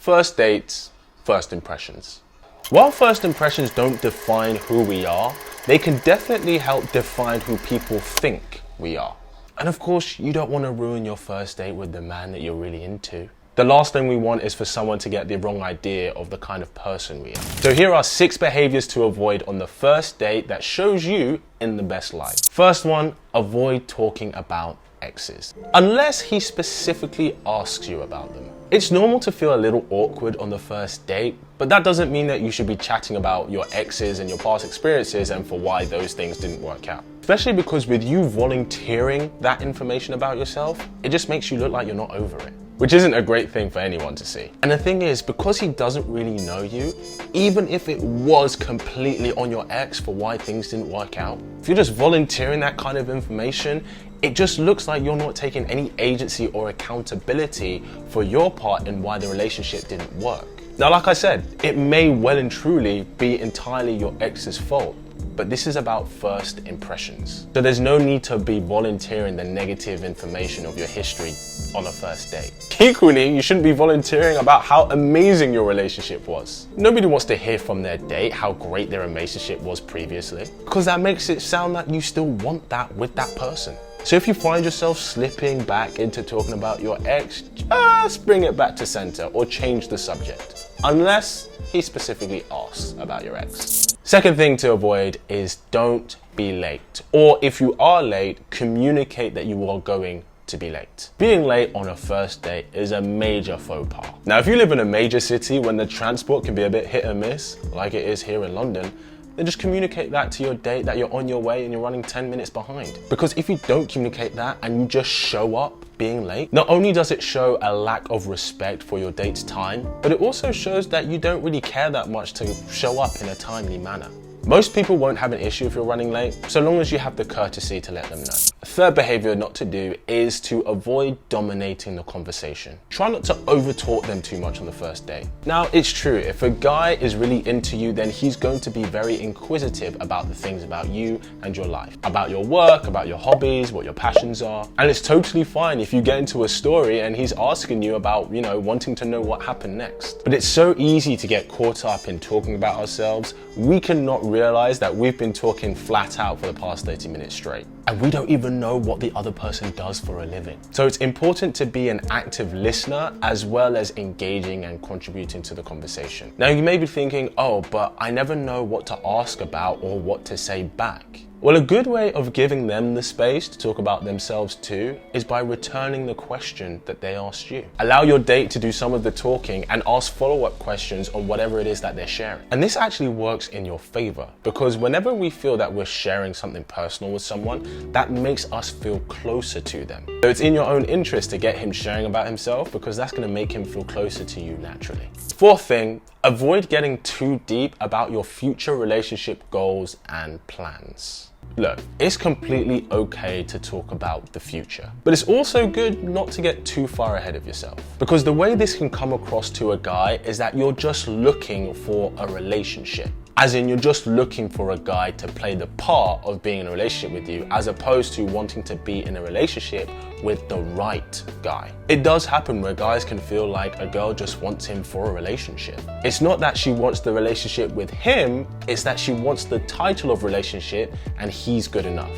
First dates, first impressions. While first impressions don't define who we are, they can definitely help define who people think we are. And of course, you don't want to ruin your first date with the man that you're really into. The last thing we want is for someone to get the wrong idea of the kind of person we are. So here are 6 behaviors to avoid on the first date that shows you in the best light. First one, avoid talking about exes. Unless he specifically asks you about them. It's normal to feel a little awkward on the first date, but that doesn't mean that you should be chatting about your exes and your past experiences and for why those things didn't work out. Especially because with you volunteering that information about yourself, it just makes you look like you're not over it, which isn't a great thing for anyone to see. And the thing is, because he doesn't really know you, even if it was completely on your ex for why things didn't work out, if you're just volunteering that kind of information, it just looks like you're not taking any agency or accountability for your part in why the relationship didn't work. Now, like I said, it may well and truly be entirely your ex's fault, but this is about first impressions. So there's no need to be volunteering the negative information of your history on a first date. Equally, you shouldn't be volunteering about how amazing your relationship was. Nobody wants to hear from their date how great their relationship was previously, because that makes it sound like you still want that with that person. So if you find yourself slipping back into talking about your ex, just bring it back to center or change the subject, unless he specifically asks about your ex. Second thing to avoid is don't be late. Or if you are late, communicate that you are going to be late. Being late on a first date is a major faux pas. Now, if you live in a major city when the transport can be a bit hit or miss, like it is here in London, then just communicate that to your date that you're on your way and you're running 10 minutes behind. Because if you don't communicate that and you just show up being late, not only does it show a lack of respect for your date's time, but it also shows that you don't really care that much to show up in a timely manner. Most people won't have an issue if you're running late, so long as you have the courtesy to let them know. Third behavior not to do is to avoid dominating the conversation. Try not to over-talk them too much on the first date. Now, it's true, if a guy is really into you, then he's going to be very inquisitive about the things about you and your life, about your work, about your hobbies, what your passions are. And it's totally fine if you get into a story and he's asking you about, wanting to know what happened next. But it's so easy to get caught up in talking about ourselves, we cannot realize that we've been talking flat out for the past 30 minutes straight. And we don't even know what the other person does for a living. So it's important to be an active listener as well as engaging and contributing to the conversation. Now you may be thinking, oh, but I never know what to ask about or what to say back. Well, a good way of giving them the space to talk about themselves too is by returning the question that they asked you. Allow your date to do some of the talking and ask follow-up questions on whatever it is that they're sharing. And this actually works in your favor because whenever we feel that we're sharing something personal with someone, that makes us feel closer to them. So it's in your own interest to get him sharing about himself because that's going to make him feel closer to you naturally. Fourth thing, avoid getting too deep about your future relationship goals and plans. Look, it's completely okay to talk about the future, but it's also good not to get too far ahead of yourself. Because the way this can come across to a guy is that you're just looking for a relationship. As in, you're just looking for a guy to play the part of being in a relationship with you, as opposed to wanting to be in a relationship with the right guy. It does happen where guys can feel like a girl just wants him for a relationship. It's not that she wants the relationship with him, it's that she wants the title of relationship and he's good enough,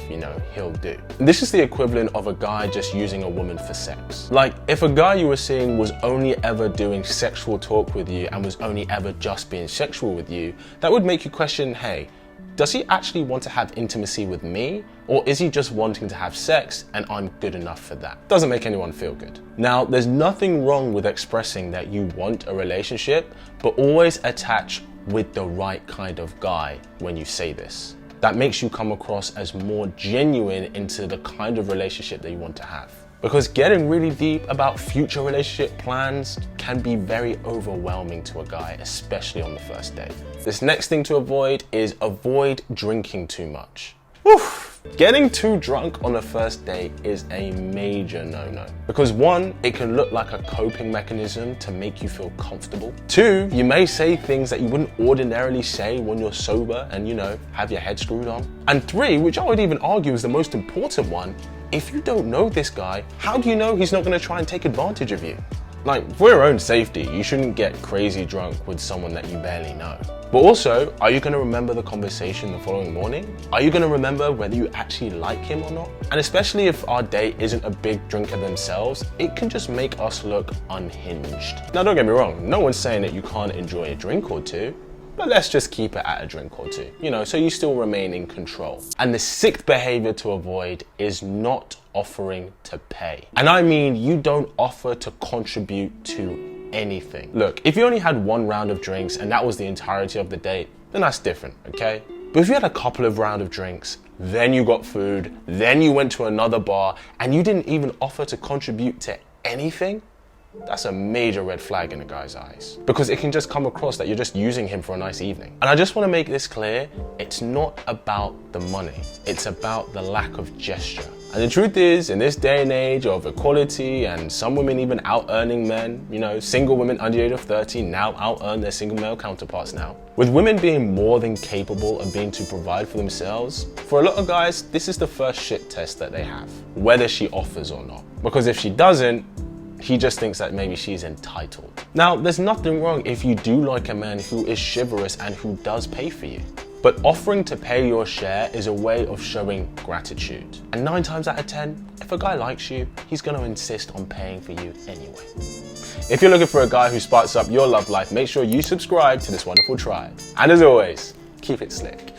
he'll do. This is the equivalent of a guy just using a woman for sex. Like, if a guy you were seeing was only ever doing sexual talk with you and was only ever just being sexual with you, that would make you question, hey, does he actually want to have intimacy with me? Or is he just wanting to have sex and I'm good enough for that? Doesn't make anyone feel good. Now, there's nothing wrong with expressing that you want a relationship, but always attach with the right kind of guy when you say this. That makes you come across as more genuine into the kind of relationship that you want to have. Because getting really deep about future relationship plans can be very overwhelming to a guy, especially on the first date. This next thing to avoid is avoid drinking too much. Oof. Getting too drunk on a first date is a major no-no. Because 1, it can look like a coping mechanism to make you feel comfortable. 2, you may say things that you wouldn't ordinarily say when you're sober and, have your head screwed on. And 3, which I would even argue is the most important one, if you don't know this guy, how do you know he's not going to try and take advantage of you? Like, for your own safety, you shouldn't get crazy drunk with someone that you barely know. But also, are you gonna remember the conversation the following morning? Are you gonna remember whether you actually like him or not? And especially if our date isn't a big drinker themselves, it can just make us look unhinged. Now, don't get me wrong, no one's saying that you can't enjoy a drink or two, but let's just keep it at a drink or two, so you still remain in control. And the sixth behavior to avoid is not offering to pay. And I mean, you don't offer to contribute to anything. Look, if you only had one round of drinks and that was the entirety of the date, then that's different, okay? But if you had a couple of rounds of drinks, then you got food, then you went to another bar, and you didn't even offer to contribute to anything, that's a major red flag in a guy's eyes. Because it can just come across that you're just using him for a nice evening. And I just want to make this clear, it's not about the money, it's about the lack of gesture. And the truth is, in this day and age of equality and some women even out-earning men, single women under the age of 30 now out-earn their single male counterparts now. With women being more than capable of being to provide for themselves, for a lot of guys, this is the first shit test that they have, whether she offers or not. Because if she doesn't, he just thinks that maybe she's entitled. Now, there's nothing wrong if you do like a man who is chivalrous and who does pay for you. But offering to pay your share is a way of showing gratitude. And 9 times out of 10, if a guy likes you, he's gonna insist on paying for you anyway. If you're looking for a guy who sparks up your love life, make sure you subscribe to this wonderful tribe. And as always, keep it slick.